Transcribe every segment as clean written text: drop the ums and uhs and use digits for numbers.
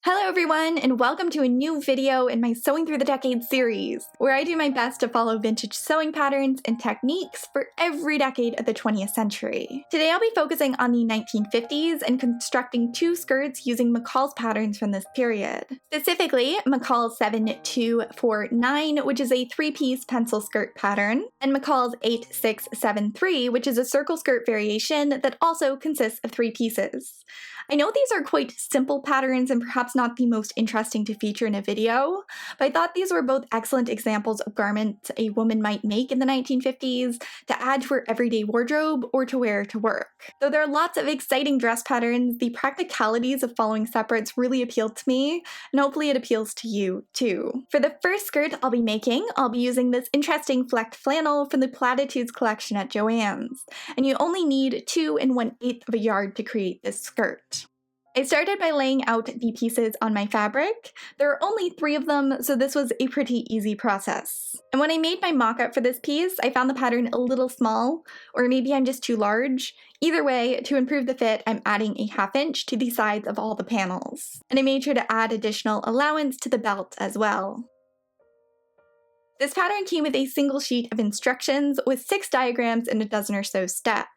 Hello everyone, and welcome to a new video in my Sewing Through the Decades series, where I do my best to follow vintage sewing patterns and techniques for every decade of the 20th century. Today I'll be focusing on the 1950s and constructing two skirts using McCalls patterns from this period. Specifically, McCalls 7249, which is a three-piece pencil skirt pattern, and McCalls 8673, which is a circle skirt variation that also consists of three pieces. I know these are quite simple patterns and perhaps not the most interesting to feature in a video, but I thought these were both excellent examples of garments a woman might make in the 1950s to add to her everyday wardrobe or to wear to work. Though there are lots of exciting dress patterns, the practicalities of following separates really appealed to me, and hopefully it appeals to you too. For the first skirt I'll be using this interesting flecked flannel from the Platitudes collection at Joann's, and you only need 2 1/8 of a yard to create this skirt. I started by laying out the pieces on my fabric. There are only 3 of them, so this was a pretty easy process. And when I made my mock-up for this piece, I found the pattern a little small, or maybe I'm just too large. Either way, to improve the fit, I'm adding a 1/2 inch to the sides of all the panels. And I made sure to add additional allowance to the belt as well. This pattern came with a single sheet of instructions with 6 diagrams and a dozen or so steps.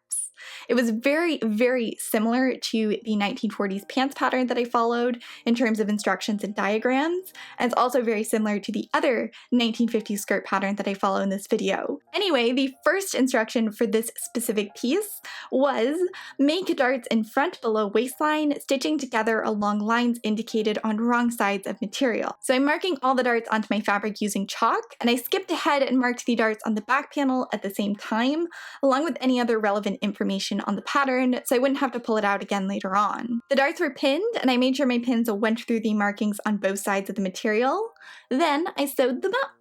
It was very similar to the 1940s pants pattern that I followed in terms of instructions and diagrams, and it's also very similar to the other 1950s skirt pattern that I follow in this video. Anyway, the first instruction for this specific piece was make darts in front below waistline, stitching together along lines indicated on wrong sides of material. So I'm marking all the darts onto my fabric using chalk, and I skipped ahead and marked the darts on the back panel at the same time, along with any other relevant information on the pattern, so I wouldn't have to pull it out again later on. The darts were pinned, and I made sure my pins went through the markings on both sides of the material. Then I sewed them up.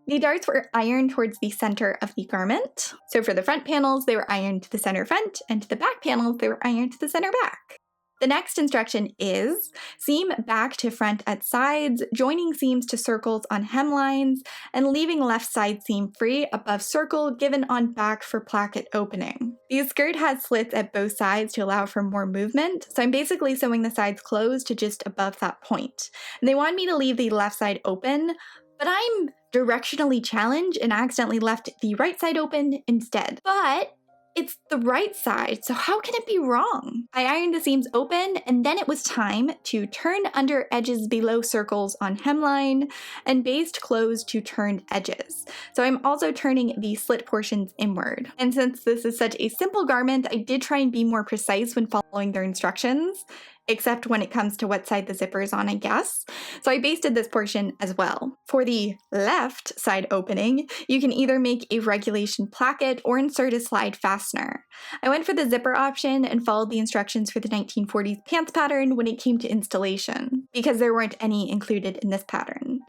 The darts were ironed towards the center of the garment. So for the front panels, they were ironed to the center front, and to the back panels, they were ironed to the center back. The next instruction is seam back to front at sides, joining seams to circles on hemlines, and leaving left side seam free above circle given on back for placket opening. The skirt has slits at both sides to allow for more movement, so I'm basically sewing the sides closed to just above that point. And they want me to leave the left side open, but I'm directionally challenged and accidentally left the right side open instead. But it's the right side, so how can it be wrong? I ironed the seams open, and then it was time to turn under edges below circles on hemline and baste closed to turned edges. So I'm also turning the slit portions inward. And since this is such a simple garment, I did try and be more precise when following their instructions, except when it comes to what side the zipper is on, I guess. So I basted this portion as well. For the left side opening, you can either make a regulation placket or insert a slide fastener. I went for the zipper option and followed the instructions for the 1940s pants pattern when it came to installation, because there weren't any included in this pattern.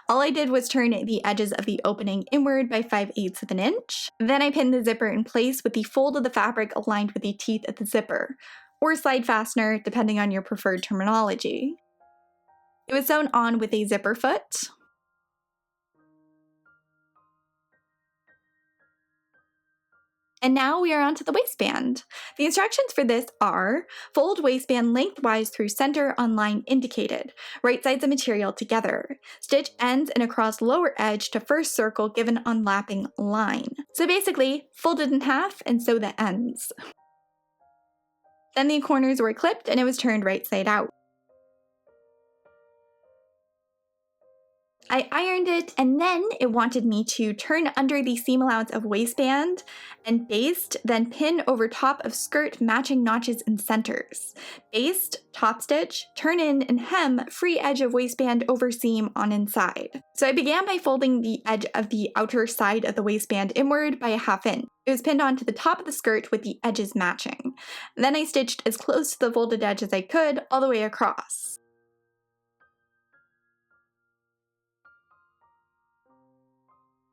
All I did was turn the edges of the opening inward by 5/8 of an inch. Then I pinned the zipper in place with the fold of the fabric aligned with the teeth of the zipper, or slide fastener, depending on your preferred terminology. It was sewn on with a zipper foot. And now we are onto the waistband. The instructions for this are fold waistband lengthwise through center on line indicated, right sides of material together. Stitch ends and across lower edge to first circle given on lapping line. So basically, fold it in half and sew the ends. Then the corners were clipped and it was turned right side out. I ironed it, and then it wanted me to turn under the seam allowance of waistband and baste, then pin over top of skirt matching notches and centers. Baste, top stitch, turn in and hem free edge of waistband over seam on inside. So I began by folding the edge of the outer side of the waistband inward by a 1/2 inch. It was pinned onto the top of the skirt with the edges matching. Then I stitched as close to the folded edge as I could all the way across.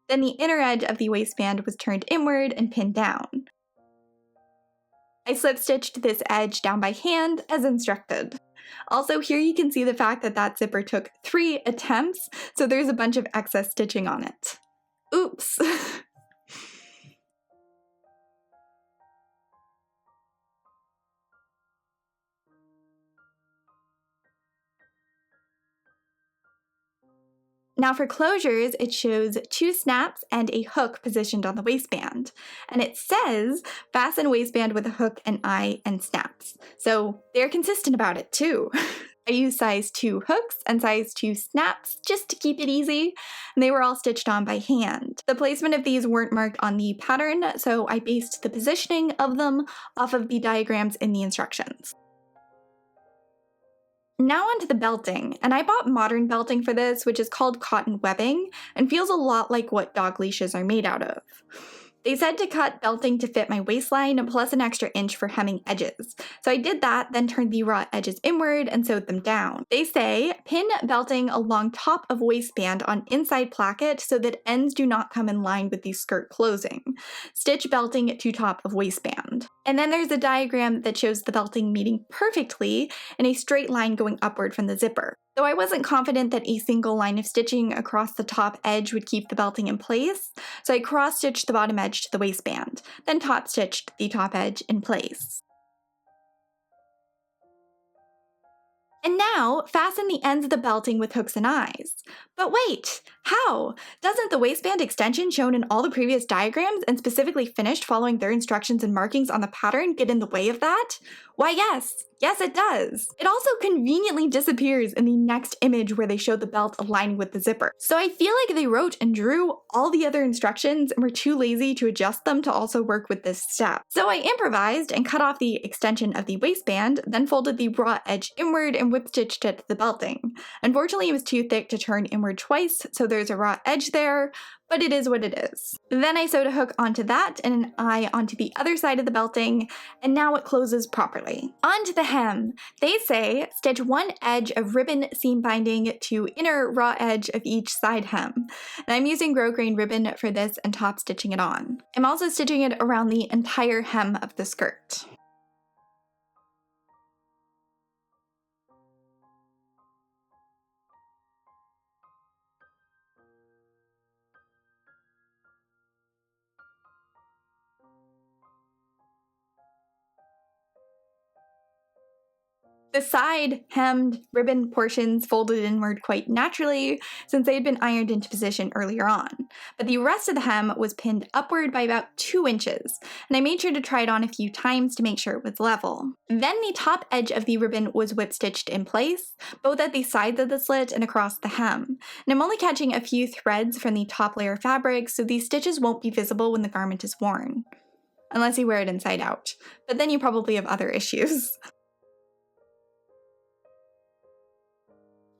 Then the inner edge of the waistband was turned inward and pinned down. I slip stitched this edge down by hand as instructed. Also, here you can see the fact that that zipper took 3 attempts, so there's a bunch of excess stitching on it. Oops! Now for closures, it shows 2 snaps and a hook positioned on the waistband. And it says, fasten waistband with a hook and eye and snaps. So they're consistent about it too. I used size 2 hooks and size 2 snaps just to keep it easy, and they were all stitched on by hand. The placement of these weren't marked on the pattern, so I based the positioning of them off of the diagrams in the instructions. Now onto the belting, and I bought modern belting for this, which is called cotton webbing, and feels a lot like what dog leashes are made out of. They said to cut belting to fit my waistline plus an extra inch for hemming edges. So I did that, then turned the raw edges inward and sewed them down. They say pin belting along top of waistband on inside placket so that ends do not come in line with the skirt closing. Stitch belting to top of waistband. And then there's a diagram that shows the belting meeting perfectly in a straight line going upward from the zipper. Though I wasn't confident that a single line of stitching across the top edge would keep the belting in place, so I cross-stitched the bottom edge to the waistband, then top-stitched the top edge in place. And now, fasten the ends of the belting with hooks and eyes. But wait, how? Doesn't the waistband extension shown in all the previous diagrams and specifically finished following their instructions and markings on the pattern get in the way of that? Why yes it does. It also conveniently disappears in the next image where they show the belt aligning with the zipper. So I feel like they wrote and drew all the other instructions and were too lazy to adjust them to also work with this step. So I improvised and cut off the extension of the waistband, then folded the raw edge inward and whip stitched it to the belting. Unfortunately, it was too thick to turn inward twice, so there's a raw edge there, but it is what it is. Then I sewed a hook onto that and an eye onto the other side of the belting, and now it closes properly. Onto the hem. They say stitch one edge of ribbon seam binding to inner raw edge of each side hem. And I'm using grosgrain ribbon for this and top stitching it on. I'm also stitching it around the entire hem of the skirt. The side hemmed ribbon portions folded inward quite naturally since they had been ironed into position earlier on, but the rest of the hem was pinned upward by about 2 inches, and I made sure to try it on a few times to make sure it was level. Then the top edge of the ribbon was whip stitched in place, both at the sides of the slit and across the hem, and I'm only catching a few threads from the top layer fabric so these stitches won't be visible when the garment is worn. Unless you wear it inside out, but then you probably have other issues.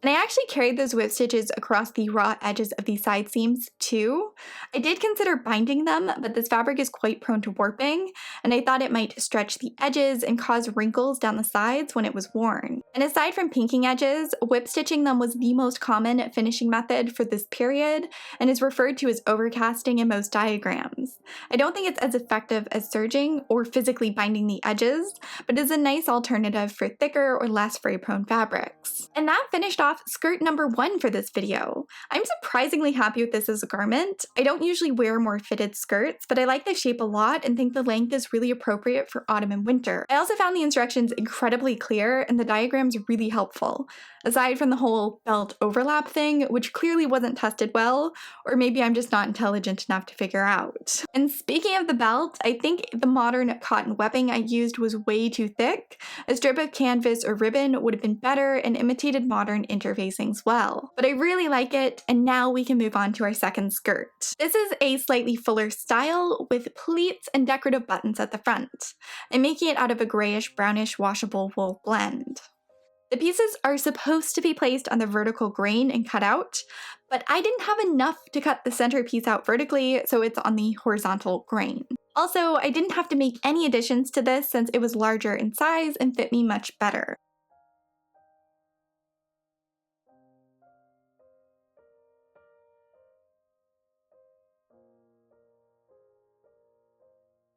And I actually carried those whip stitches across the raw edges of the side seams too. I did consider binding them, but this fabric is quite prone to warping, and I thought it might stretch the edges and cause wrinkles down the sides when it was worn. And aside from pinking edges, whip stitching them was the most common finishing method for this period, and is referred to as overcasting in most diagrams. I don't think it's as effective as serging or physically binding the edges, but is a nice alternative for thicker or less fray-prone fabrics. And that finished off skirt number 1 for this video. I'm surprisingly happy with this as a garment. I don't usually wear more fitted skirts, but I like the shape a lot and think the length is really appropriate for autumn and winter. I also found the instructions incredibly clear and the diagrams really helpful, aside from the whole belt overlap thing, which clearly wasn't tested well, or maybe I'm just not intelligent enough to figure out. And speaking of the belt, I think the modern cotton webbing I used was way too thick. A strip of canvas or ribbon would have been better and imitated modern interfacings well. But I really like it, and now we can move on to our second skirt. This is a slightly fuller style with pleats and decorative buttons at the front. I'm making it out of a grayish brownish washable wool blend. The pieces are supposed to be placed on the vertical grain and cut out, but I didn't have enough to cut the center piece out vertically, so it's on the horizontal grain. Also, I didn't have to make any additions to this since it was larger in size and fit me much better.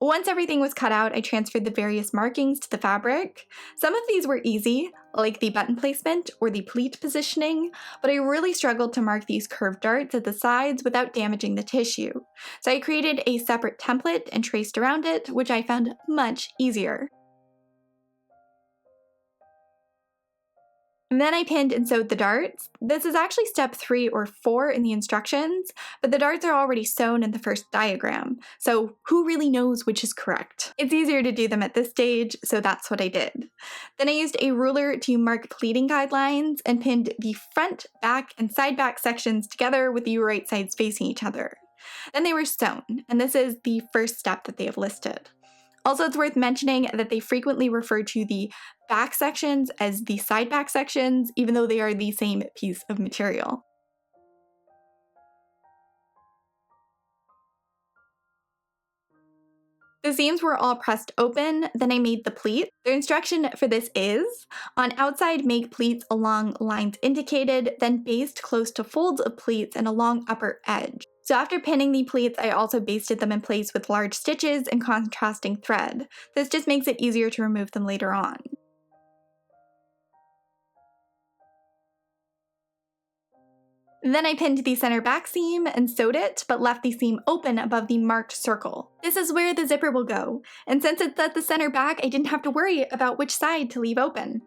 Once everything was cut out, I transferred the various markings to the fabric. Some of these were easy, like the button placement or the pleat positioning, but I really struggled to mark these curved darts at the sides without damaging the tissue. So I created a separate template and traced around it, which I found much easier. And then I pinned and sewed the darts. This is actually step 3 or 4 in the instructions, but the darts are already sewn in the first diagram, so who really knows which is correct? It's easier to do them at this stage, so that's what I did. Then I used a ruler to mark pleating guidelines and pinned the front, back, and side back sections together with the right sides facing each other. Then they were sewn, and this is the first step that they have listed. Also, it's worth mentioning that they frequently refer to the back sections as the side back sections, even though they are the same piece of material. The seams were all pressed open, then I made the pleat. The instruction for this is, on outside make pleats along lines indicated, then baste close to folds of pleats and along upper edge. So after pinning the pleats, I also basted them in place with large stitches and contrasting thread. This just makes it easier to remove them later on. Then I pinned the center back seam and sewed it, but left the seam open above the marked circle. This is where the zipper will go, and since it's at the center back, I didn't have to worry about which side to leave open,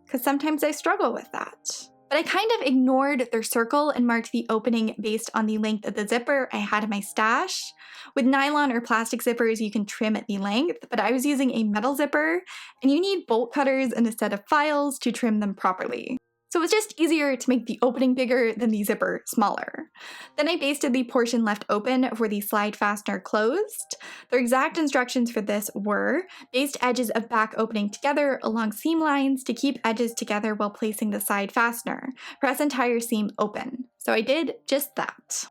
because sometimes I struggle with that. But I kind of ignored their circle and marked the opening based on the length of the zipper I had in my stash. With nylon or plastic zippers, you can trim at the length, but I was using a metal zipper, and you need bolt cutters and a set of files to trim them properly. So it was just easier to make the opening bigger than the zipper smaller. Then I basted the portion left open for the slide fastener closed. The exact instructions for this were, baste edges of back opening together along seam lines to keep edges together while placing the side fastener. Press entire seam open. So I did just that.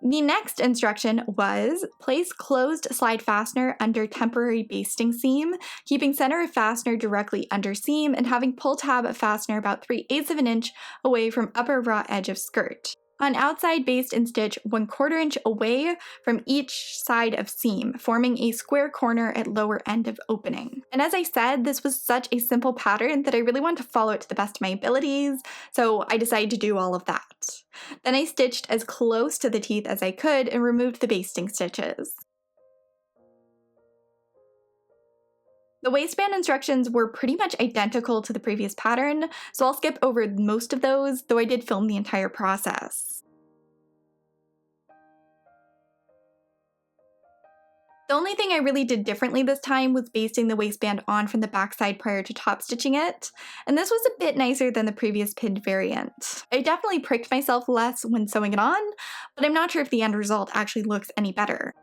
The next instruction was, place closed slide fastener under temporary basting seam, keeping center of fastener directly under seam and having pull tab of fastener about 3/8 of an inch away from upper raw edge of skirt. On outside, baste and stitch 1/4 inch away from each side of seam, forming a square corner at lower end of opening. And as I said, this was such a simple pattern that I really wanted to follow it to the best of my abilities, so I decided to do all of that. Then I stitched as close to the teeth as I could and removed the basting stitches. The waistband instructions were pretty much identical to the previous pattern, so I'll skip over most of those, though I did film the entire process. The only thing I really did differently this time was basting the waistband on from the backside prior to top stitching it, and this was a bit nicer than the previous pinned variant. I definitely pricked myself less when sewing it on, but I'm not sure if the end result actually looks any better.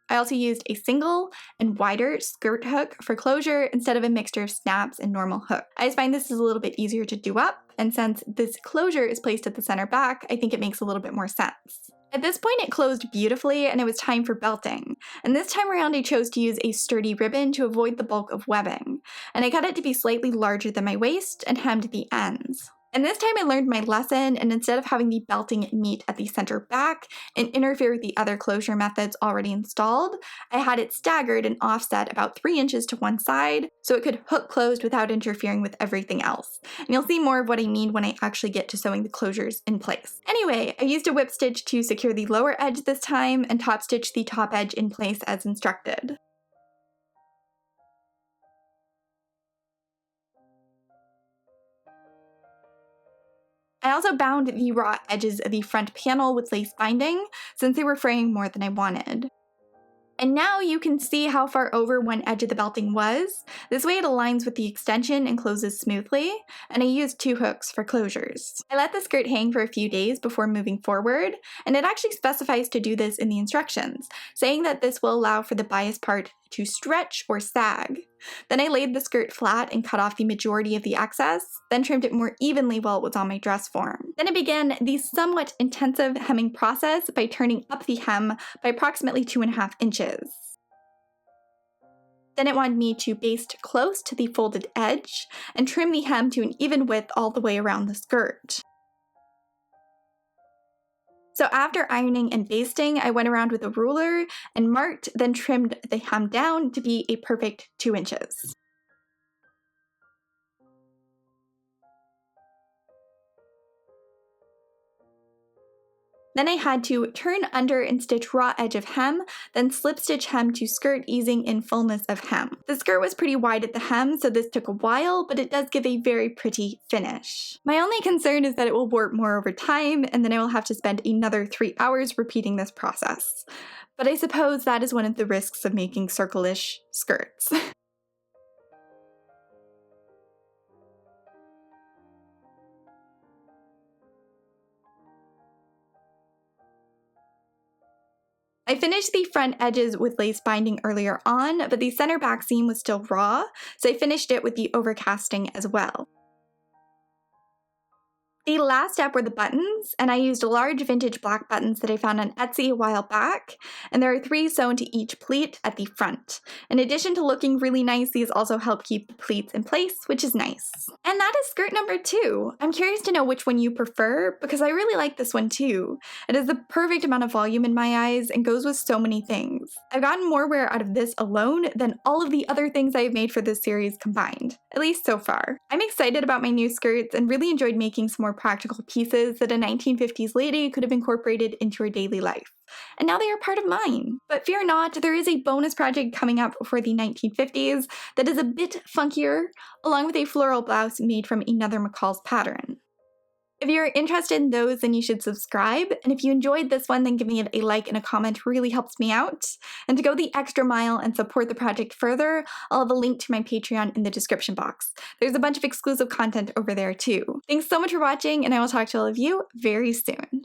I also used a single and wider skirt hook for closure instead of a mixture of snaps and normal hook. I just find this is a little bit easier to do up, and since this closure is placed at the center back, I think it makes a little bit more sense. At this point it closed beautifully and it was time for belting, and this time around I chose to use a sturdy ribbon to avoid the bulk of webbing, and I cut it to be slightly larger than my waist and hemmed the ends. And this time I learned my lesson, and instead of having the belting meet at the center back and interfere with the other closure methods already installed, I had it staggered and offset about 3 inches to one side so it could hook closed without interfering with everything else. And you'll see more of what I mean when I actually get to sewing the closures in place. Anyway, I used a whip stitch to secure the lower edge this time and top stitch the top edge in place as instructed. I also bound the raw edges of the front panel with lace binding, since they were fraying more than I wanted. And now you can see how far over one edge of the belting was. This way it aligns with the extension and closes smoothly, and I used 2 hooks for closures. I let the skirt hang for a few days before moving forward, and it actually specifies to do this in the instructions, saying that this will allow for the bias part to stretch or sag. Then I laid the skirt flat and cut off the majority of the excess, then trimmed it more evenly while it was on my dress form. Then I began the somewhat intensive hemming process by turning up the hem by approximately 2.5 inches. Then it wanted me to baste close to the folded edge and trim the hem to an even width all the way around the skirt. So after ironing and basting, I went around with a ruler and marked, then trimmed the hem down to be a perfect 2 inches. Then I had to turn under and stitch raw edge of hem, then slip stitch hem to skirt, easing in fullness of hem. The skirt was pretty wide at the hem, so this took a while, but it does give a very pretty finish. My only concern is that it will warp more over time, and then I will have to spend another 3 hours repeating this process. But I suppose that is one of the risks of making circle-ish skirts. I finished the front edges with lace binding earlier on, but the center back seam was still raw, so I finished it with the overcasting as well. The last step were the buttons, and I used large vintage black buttons that I found on Etsy a while back, and there are 3 sewn to each pleat at the front. In addition to looking really nice, these also help keep the pleats in place, which is nice. And that is skirt number 2. I'm curious to know which one you prefer, because I really like this one too. It has the perfect amount of volume in my eyes and goes with so many things. I've gotten more wear out of this alone than all of the other things I've made for this series combined, at least so far. I'm excited about my new skirts and really enjoyed making some more practical pieces that a 1950s lady could have incorporated into her daily life. And now they are part of mine. But fear not, there is a bonus project coming up for the 1950s that is a bit funkier, along with a floral blouse made from another McCalls pattern. If you're interested in those, then you should subscribe, and if you enjoyed this one, then giving it a like and a comment really helps me out. And to go the extra mile and support the project further, I'll have a link to my Patreon in the description box. There's a bunch of exclusive content over there too. Thanks so much for watching, and I will talk to all of you very soon.